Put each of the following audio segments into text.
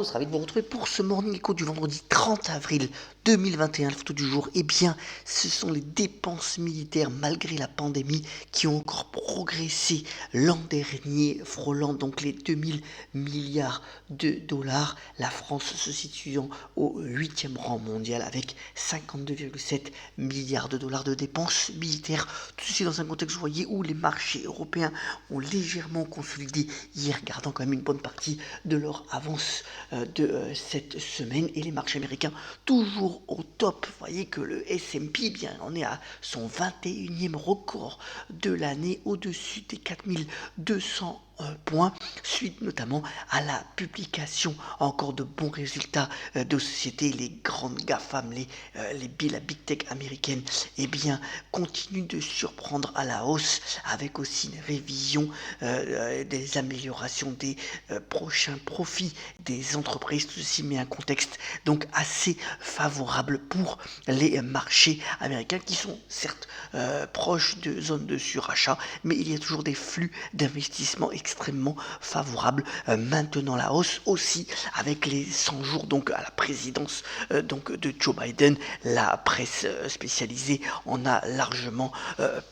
Carlos, ravi de vous retrouver pour ce Morning Echo du vendredi 30 avril 2021. La photo du jour, eh bien, ce sont les dépenses militaires malgré la pandémie qui ont encore progressé l'an dernier, frôlant donc les 2000 milliards de dollars. La France se situant au 8e rang mondial avec 52,7 milliards de dollars de dépenses militaires. Tout ceci dans un contexte, vous voyez, où les marchés européens ont légèrement consolidé hier, gardant quand même une bonne partie de leur avance de cette semaine, et les marchés américains toujours au top. Vous voyez que le S&P, bien, on est à son 21e record de l'année, au-dessus des 4200 points, suite notamment à la publication encore de bons résultats de sociétés. Les grandes GAFAM, la Big Tech américaine, eh bien, continuent de surprendre à la hausse, avec aussi une révision des améliorations des prochains profits des entreprises. Tout ceci met un contexte donc assez favorable pour les marchés américains, qui sont certes proches de zones de surachat, mais il y a toujours des flux d'investissement extrêmement favorables, maintenant la hausse aussi avec les 100 jours donc à la présidence donc de Joe Biden. La presse spécialisée en a largement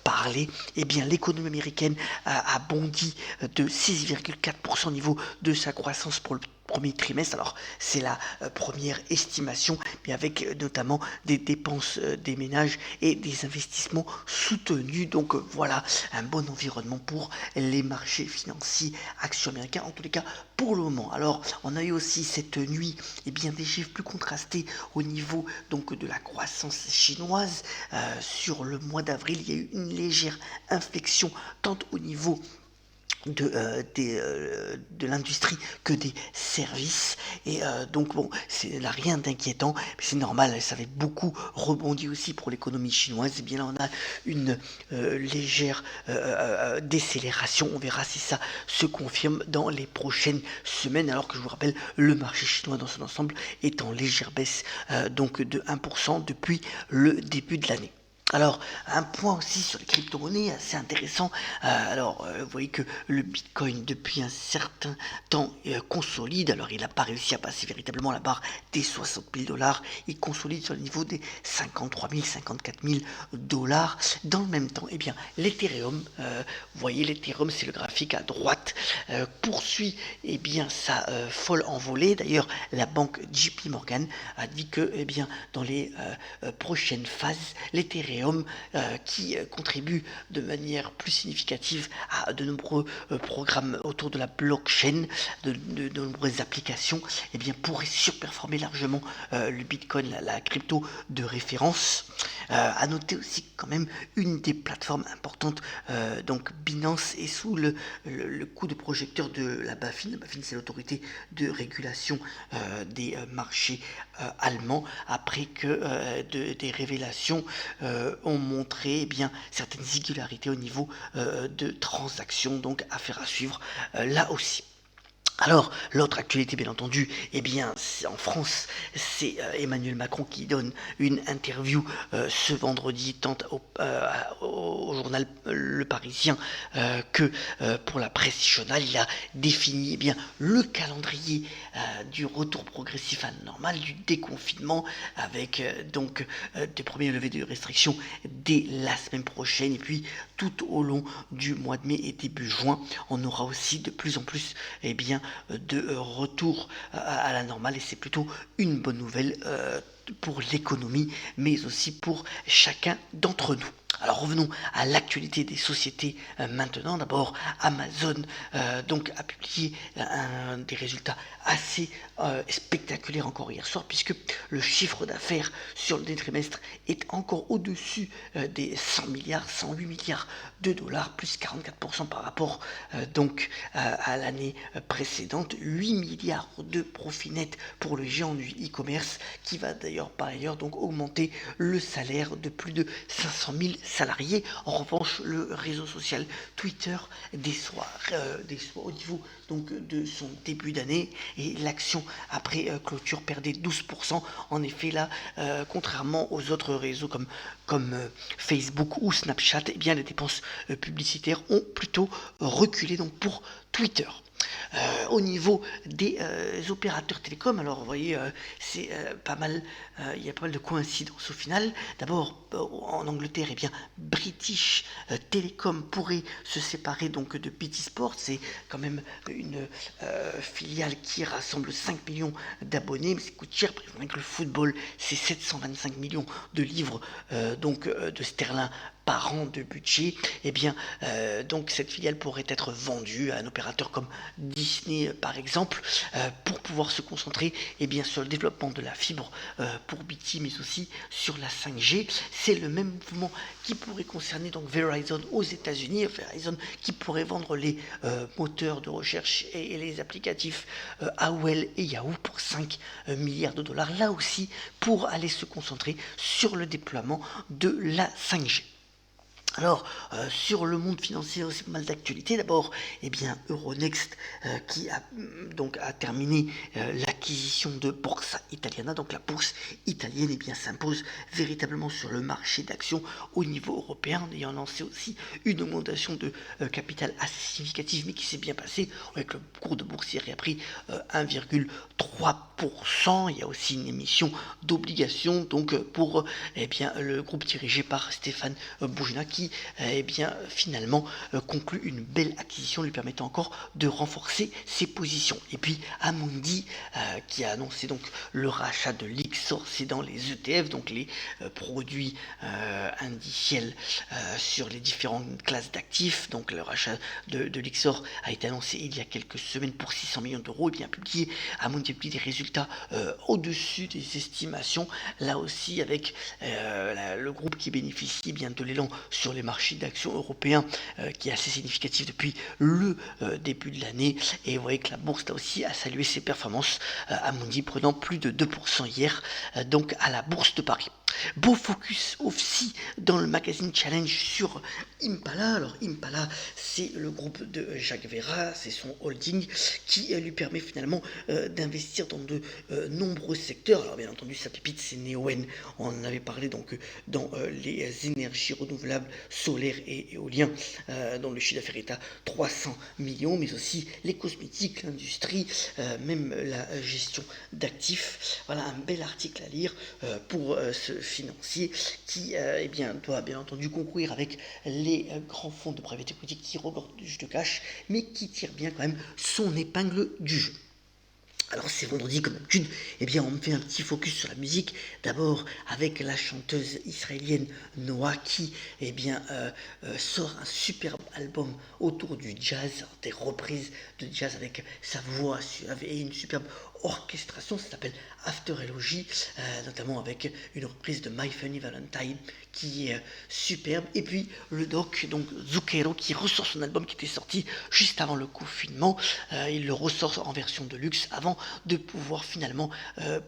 parlé. Eh bien, l'économie américaine a bondi de 6,4% au niveau de sa croissance pour le premier trimestre. Alors c'est la première estimation, mais avec notamment des dépenses des ménages et des investissements soutenus. Donc voilà, un bon environnement pour les marchés financiers, actions américains, en tous les cas pour le moment. Alors on a eu aussi cette nuit, eh bien, des chiffres plus contrastés au niveau donc de la croissance chinoise. Sur le mois d'avril, il y a eu une légère inflexion tant au niveau de l'industrie que des services, et donc bon, c'est là rien d'inquiétant, mais c'est normal, ça avait beaucoup rebondi aussi pour l'économie chinoise. Et bien là on a une légère décélération, on verra si ça se confirme dans les prochaines semaines, alors que je vous rappelle, le marché chinois dans son ensemble est en légère baisse, donc de 1% depuis le début de l'année. Alors, un point aussi sur les crypto-monnaies assez intéressant. Vous voyez que le Bitcoin, depuis un certain temps, consolide. Alors, il n'a pas réussi à passer véritablement la barre des 60 000 dollars. Il consolide sur le niveau des 53 000, 54 000 dollars. Dans le même temps, eh bien, l'Ethereum, vous voyez, l'Ethereum, c'est le graphique à droite, poursuit, eh bien, sa folle envolée. D'ailleurs, la banque JP Morgan a dit que, eh bien, dans les prochaines phases, l'Ethereum qui contribue de manière plus significative à de nombreux programmes autour de la blockchain, de nombreuses applications, eh bien, pourrait surperformer largement le Bitcoin, la crypto de référence. À noter aussi quand même une des plateformes importantes, donc Binance, est sous le coup de projecteur de la BaFin. La BaFin, c'est l'autorité de régulation des marchés allemands, après que des révélations ont montré, eh bien, certaines singularités au niveau de transactions, donc affaire à suivre là aussi. Alors, l'autre actualité, bien entendu, eh bien, en France, c'est Emmanuel Macron qui donne une interview ce vendredi, tant au journal Le Parisien que pour la presse régionale. Il a défini, eh bien, le calendrier du retour progressif à la normale, du déconfinement, avec des premières levées de restrictions dès la semaine prochaine, et puis tout au long du mois de mai et début juin, on aura aussi de plus en plus, eh bien, de retour à la normale, et c'est plutôt une bonne nouvelle pour l'économie, mais aussi pour chacun d'entre nous. Alors revenons à l'actualité des sociétés maintenant. D'abord, Amazon donc a publié des résultats assez spectaculaires encore hier soir, puisque le chiffre d'affaires sur le trimestre est encore au-dessus des 100 milliards, 108 milliards de dollars, plus 44% par rapport à l'année précédente. 8 milliards de profit net pour le géant du e-commerce, qui va d'ailleurs par ailleurs donc augmenter le salaire de plus de 500 000 salariés. En revanche, le réseau social Twitter déçoit au niveau donc de son début d'année, et l'action après clôture perdait 12%. En effet, là, contrairement aux autres réseaux comme Facebook ou Snapchat, eh bien, les dépenses publicitaires ont plutôt reculé donc pour Twitter. Au niveau des opérateurs télécoms, alors vous voyez, c'est pas mal, il y a pas mal de coïncidences au final. D'abord, en Angleterre, eh bien, British Telecom pourrait se séparer donc de BT Sport. C'est quand même une filiale qui rassemble 5 millions d'abonnés, mais ça coûte cher. Par exemple, avec le football, c'est 725 millions de livres de sterling par an de budget. Eh bien, donc cette filiale pourrait être vendue à un opérateur comme Disney par exemple, pour pouvoir se concentrer eh bien, sur le développement de la fibre pour BT, mais aussi sur la 5G. C'est le même mouvement qui pourrait concerner donc Verizon aux États-Unis, Verizon qui pourrait vendre les moteurs de recherche et les applicatifs AOL et Yahoo pour 5 milliards de dollars, là aussi pour aller se concentrer sur le déploiement de la 5G. Alors, sur le monde financier, aussi pas mal d'actualités. D'abord, eh bien, Euronext qui a donc a terminé l'acquisition de Borsa Italiana. Donc la bourse italienne eh bien, s'impose véritablement sur le marché d'actions au niveau européen, en ayant lancé aussi une augmentation de capital assez significative, mais qui s'est bien passée, avec le cours de boursière qui a pris 1,3%. Il y a aussi une émission d'obligations donc pour eh bien, le groupe dirigé par Stéphane Boujna qui eh bien, finalement conclut une belle acquisition lui permettant encore de renforcer ses positions. Et puis Amundi qui a annoncé donc le rachat de Lyxor, c'est dans les ETF, donc les produits indiciels sur les différentes classes d'actifs. Donc le rachat de Lyxor a été annoncé il y a quelques semaines pour 600 millions d'euros, et bien publié. Amundi a publié des résultats au-dessus des estimations, là aussi avec le groupe qui bénéficie bien de l'élan sur les marchés d'actions européens qui est assez significatif depuis le début de l'année. Et vous voyez que la bourse là aussi a salué ses performances, Amundi prenant plus de 2% hier donc à la bourse de Paris. Beau focus aussi dans le magazine Challenge sur Impala. Alors Impala, c'est le groupe de Jacques Veyrat, c'est son holding qui lui permet finalement d'investir dans de nombreux secteurs. Alors bien entendu, sa pépite c'est Neoen, on en avait parlé donc dans les énergies renouvelables, solaires et éoliens, dont le chiffre d'affaires est à 300 millions, mais aussi les cosmétiques, l'industrie, même la gestion d'actifs. Voilà un bel article à lire pour ce financier qui eh bien, doit bien entendu concourir avec les grands fonds de private equity qui regardent du jeu de cash, mais qui tire bien quand même son épingle du jeu. Alors c'est vendredi comme d'habitude, eh bien on me fait un petit focus sur la musique, d'abord avec la chanteuse israélienne Noah qui eh bien, sort un superbe album autour du jazz, des reprises de jazz avec sa voix et une superbe orchestration, ça s'appelle After Elegy, notamment avec une reprise de My Funny Valentine qui est superbe, et puis le doc donc Zucchero qui ressort son album qui était sorti juste avant le confinement, il le ressort en version de luxe avant de pouvoir finalement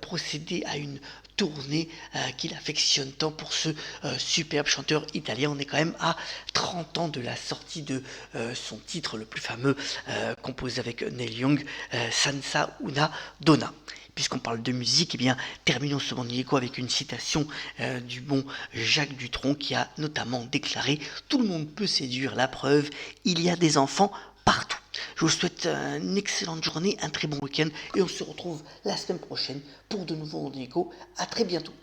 procéder à une tournée qu'il affectionne tant pour ce superbe chanteur italien. On est quand même à 30 ans de la sortie de son titre le plus fameux composé avec Neil Young, Senza una donna. Puisqu'on parle de musique, eh bien, terminons ce Monde Écho avec une citation du bon Jacques Dutronc qui a notamment déclaré « Tout le monde peut séduire, la preuve, il y a des enfants partout ». Je vous souhaite une excellente journée, un très bon week-end et on se retrouve la semaine prochaine pour de nouveaux Monde Écho. À très bientôt.